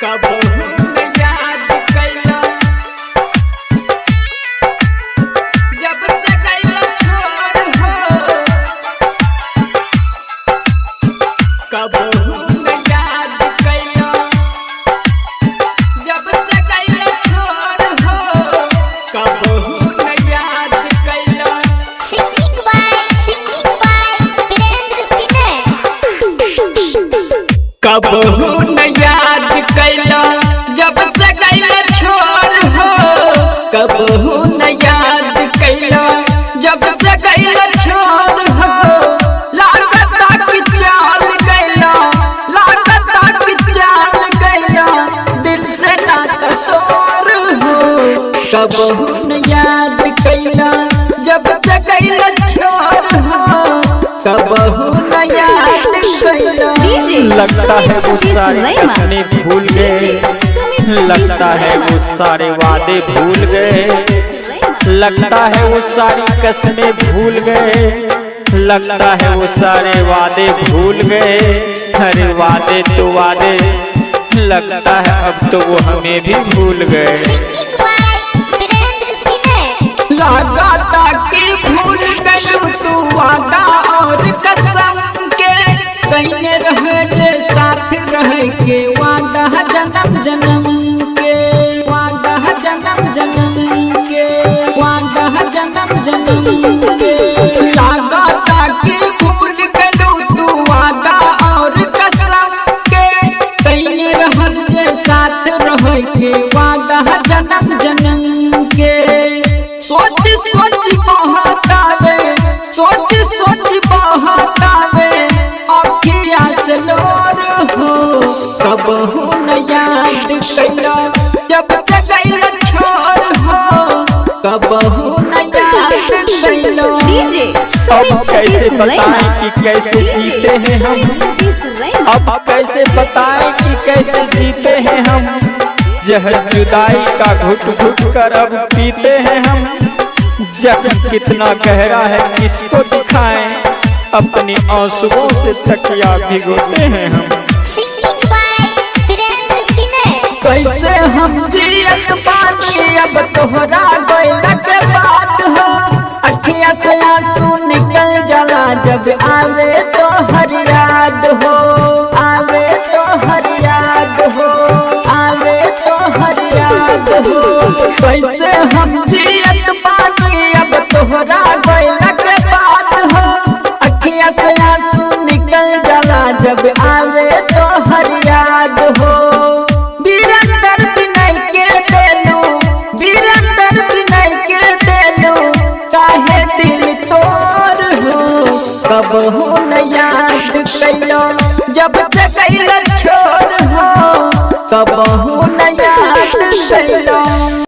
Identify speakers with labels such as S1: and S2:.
S1: कबहू न याद कैला जब से कैला छोड़ हो। कबहू न याद कैला जब से कैला छोड़ हो। कबहू न याद कैला कबहू न याद कैला जब से कैला छोड़ हो। कबहू न याद कैला जब से कैला छोड़ हो। लागता कि चाल गैला, लागता कि चाल गैला, दिल से नाता तोड़ हो। कबहू न याद कैला जब से कैला छोड़ हो। कबहू न याद कैला।
S2: लगता है वो सारे कसमें भूल गए, लगता है वो सारे वादे भूल गए, लगता है वो सारी कसमें भूल गए, लगता है वो सारे वादे भूल गए। हरे वादे तो वादे, लगता है अब तो वो हमें भी भूल गए।
S1: लगाता कि भूल गई तू वादा और कसम के, कहीं रहे जे साथ रहे के वादा जन्म जन्म के, वादा जन्म जन्म के, वादा जन्म जन्म के। लगाता कि भूल गई तू वादा और कसम के, कहीं रहल जे साथ रहे के वादा जन्म जन्म के। सोच सोच बहकावे, सोच सोच बहकावे अखिया से लोर हो। कबहू न याद कैला जब से कैला छोड़ हो। कबहू न याद कैला।
S2: अब कैसे बताएं कि कैसे जीते हैं हम, अब कैसे बताएं कि कैसे जीते हैं हम। जहर जुदाई का घुट घुट कर अब पीते हैं हम। जख्म कितना गहरा है किसको दिखाएं, अपनी आंसुओं से तकिया भिगोते हैं हम। कैसे हम जियत पानी अब तोहरा गइला के बात हो।
S1: अखिया से आंसू निकल जाला जब आवे तो हर याद हो। आवे तो हर याद हो, आवे तो हर याद हो। कैसे हम जियत पानी अब तोहरा गइला के बात हो। अखिया से आंसू निकल जाला जब आवे तो हर याद हो। बीरंदर बिनय के देलू, बीरंदर बिनय के देलू, काहे दिल तोड़ हो। कबहू न याद कैला जब से कैला छोड़